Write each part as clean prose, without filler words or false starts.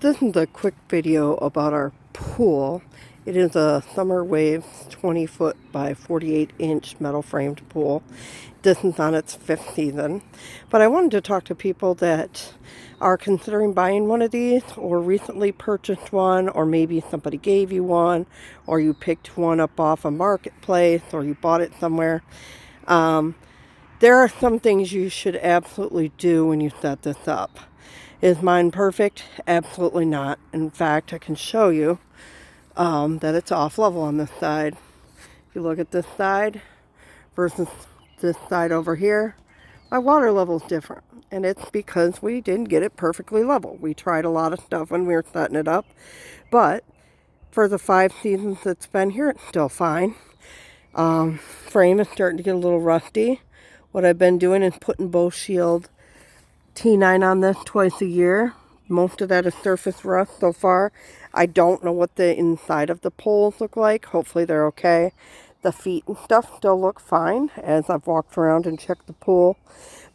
This is a quick video about our pool. It is a Summer Waves 20 foot by 48 inch metal framed pool. This is on its 5th season. But I wanted to talk to people that are considering buying one of these or recently purchased one, or maybe somebody gave you one, or you picked one up off a marketplace, or you bought it somewhere. There are some things you should absolutely do when you set this up. Is mine perfect? Absolutely not. In fact, I can show you that it's off level on this side. If you look at this side versus this side over here, my water level is different. And it's because we didn't get it perfectly level. We tried a lot of stuff when we were setting it up. But for the 5 seasons it's been here, it's still fine. Frame is starting to get a little rusty. What I've been doing is putting BoShield T9 on this twice a year. Most of that is surface rust so far. I don't know what the inside of the poles look like. Hopefully they're okay. The feet and stuff still look fine as I've walked around and checked the pool.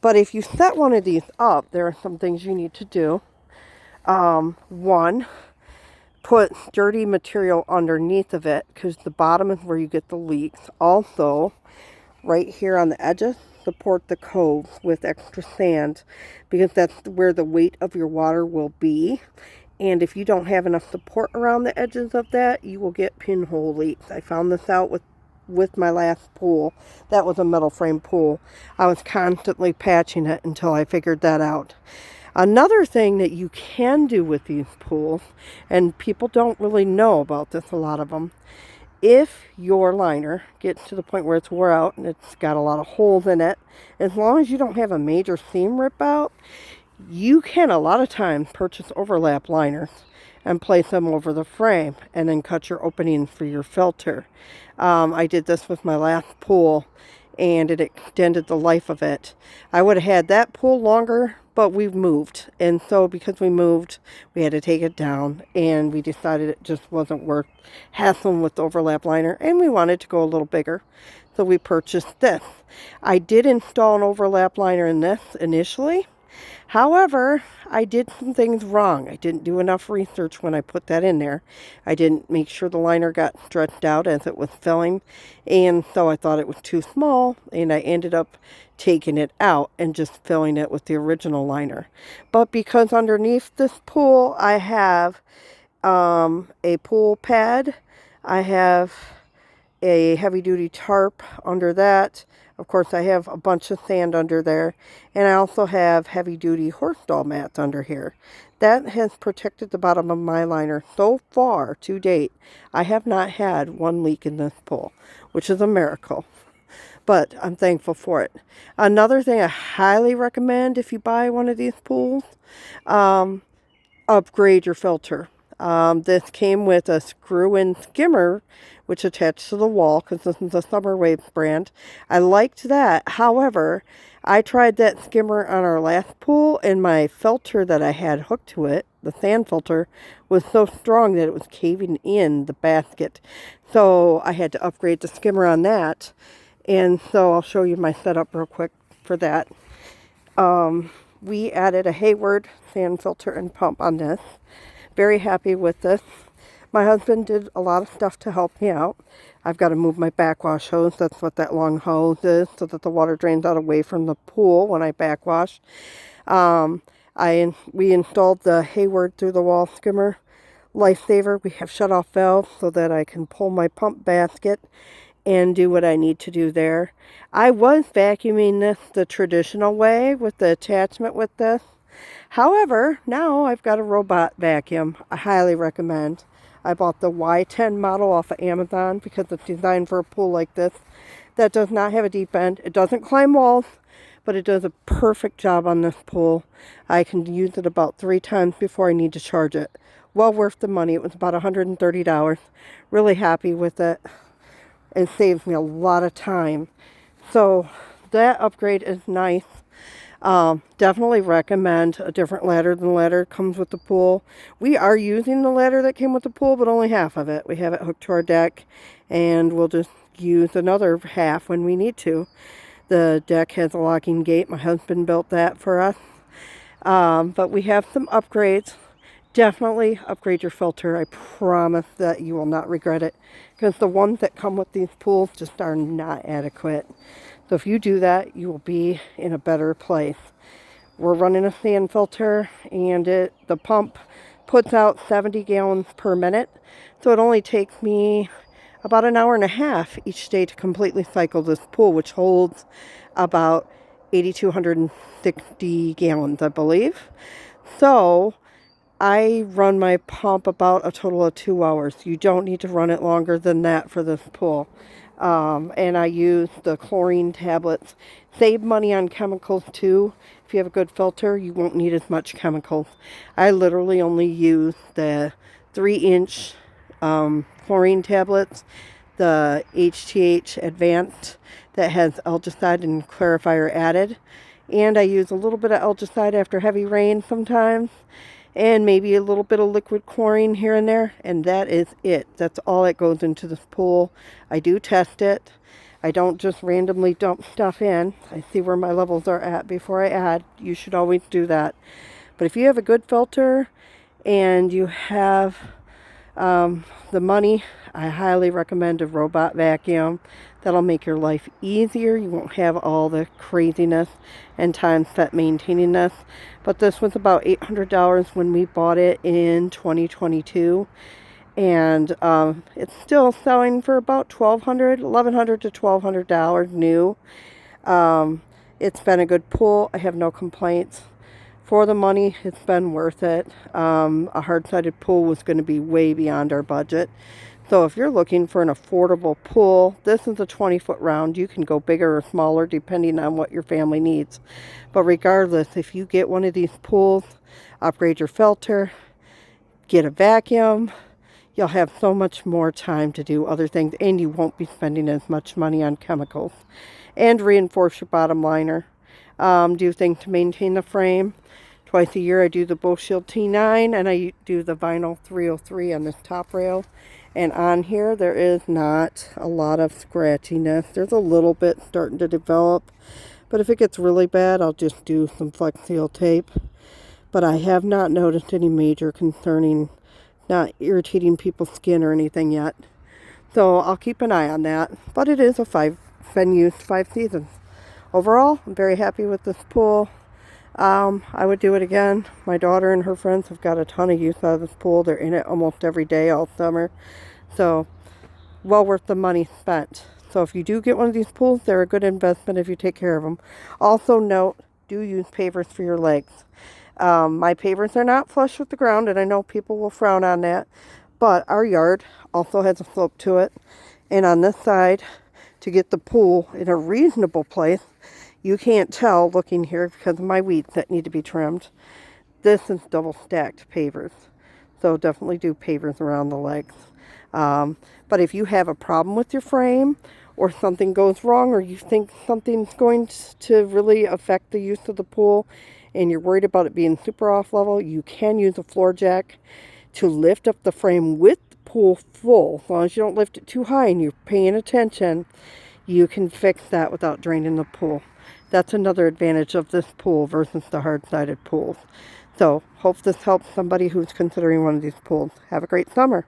But if you set one of these up, there are some things you need to do. One, put dirty material underneath of it, because the bottom is where you get the leaks. Also, right here on the edges, support the coves with extra sand, because that's where the weight of your water will be. And if you don't have enough support around the edges of that, you will get pinhole leaks. I found this out with my last pool. That was a metal frame pool. I was constantly patching it until I figured that out. Another thing that you can do with these pools, and people don't really know about this, a lot of them, if your liner gets to the point where it's wore out and it's got a lot of holes in it, as long as you don't have a major seam rip out, you can a lot of times purchase overlap liners and place them over the frame and then cut your openings for your filter. I did this with my last pool and it extended the life of it. I would have had that pool longer, but we've moved. And so because we moved, we had to take it down, and we decided it just wasn't worth hassling with the overlap liner, and we wanted to go a little bigger. So we purchased this. I did install an overlap liner in this initially. However, I did some things wrong. I didn't do enough research when I put that in there. I didn't make sure the liner got stretched out as it was filling, and so I thought it was too small, and I ended up taking it out and just filling it with the original liner. But because underneath this pool I have a pool pad, I have a heavy-duty tarp under that. Of course, I have a bunch of sand under there, and I also have heavy-duty horse stall mats under here. That has protected the bottom of my liner so far to date. I have not had one leak in this pool, which is a miracle, but I'm thankful for it. Another thing I highly recommend if you buy one of these pools, upgrade your filter. This came with a screw-in skimmer, which attached to the wall, because this is a Summer Waves brand. I liked that. However, I tried that skimmer on our last pool, and my filter that I had hooked to it, the sand filter, was so strong that it was caving in the basket. So I had to upgrade the skimmer on that. And so I'll show you my setup real quick for that. We added a Hayward sand filter and pump on this. Very happy with this. My husband did a lot of stuff to help me out. I've got to move my backwash hose. That's what that long hose is, so that the water drains out away from the pool when I backwash. We installed the Hayward through the wall skimmer lifesaver. We have shut off valves so that I can pull my pump basket and do what I need to do there. I was vacuuming this the traditional way with the attachment with this. However, now I've got a robot vacuum. I highly recommend. I bought the Y10 model off of Amazon because it's designed for a pool like this that does not have a deep end. It doesn't climb walls, but it does a perfect job on this pool. I can use it about 3 times before I need to charge it. Well worth the money. It was about $130. Really happy with it. It saves me a lot of time. So that upgrade is nice. Definitely recommend a different ladder than the ladder comes with the pool. We are using the ladder that came with the pool, but only half of it. We have it hooked to our deck, and we'll just use another half when we need to. The deck has a locking gate. My husband built that for us. But we have some upgrades definitely upgrade your filter. I promise that you will not regret it, because the ones that come with these pools just are not adequate. So if you do that, you will be in a better place. We're running a sand filter, and the pump puts out 70 gallons per minute. So it only takes me about an hour and a half each day to completely cycle this pool, which holds about 8,260 gallons, I believe. So I run my pump about a total of 2 hours. You don't need to run it longer than that for this pool. And I use the chlorine tablets. Save money on chemicals too. If you have a good filter, you won't need as much chemicals. I literally only use the 3-inch chlorine tablets, the HTH Advanced that has algicide and clarifier added. And I use a little bit of algicide after heavy rain sometimes, and maybe a little bit of liquid chlorine here and there, and that is it. That's all that goes into this pool. I do test it. I don't just randomly dump stuff in. I see where my levels are at before I add. You should always do that. But if you have a good filter and you have the money, I highly recommend a robot vacuum. That'll make your life easier. You won't have all the craziness and time spent maintaining this. But this was about $800 when we bought it in 2022. And it's still selling for about $1,100 to $1,200 new. It's been a good pool. I have no complaints. For the money, it's been worth it. A hard-sided pool was going to be way beyond our budget. So if you're looking for an affordable pool, this is a 20-foot round. You can go bigger or smaller depending on what your family needs. But regardless, if you get one of these pools, upgrade your filter, get a vacuum, you'll have so much more time to do other things, and you won't be spending as much money on chemicals. And reinforce your bottom liner. Do things to maintain the frame. Twice a year I do the BoShield T9, and I do the Vinyl 303 on this top rail. And on here there is not a lot of scratchiness. There's a little bit starting to develop, but if it gets really bad, I'll just do some Flex Seal tape. But I have not noticed any major concerning, not irritating people's skin or anything yet. So I'll keep an eye on that. But it is been used 5 seasons. Overall, I'm very happy with this pool. I would do it again. My daughter and her friends have got a ton of use out of this pool. They're in it almost every day all summer. So, well worth the money spent. So if you do get one of these pools, they're a good investment if you take care of them. Also note, do use pavers for your legs. My pavers are not flush with the ground, and I know people will frown on that. But our yard also has a slope to it. And on this side, to get the pool in a reasonable place, you can't tell looking here because of my weeds that need to be trimmed. This is double stacked pavers. So definitely do pavers around the legs. But if you have a problem with your frame, or something goes wrong, or you think something's going to really affect the use of the pool, and you're worried about it being super off level, you can use a floor jack to lift up the frame with the pool full. As long as you don't lift it too high and you're paying attention, you can fix that without draining the pool. That's another advantage of this pool versus the hard-sided pools. So, hope this helps somebody who's considering one of these pools. Have a great summer.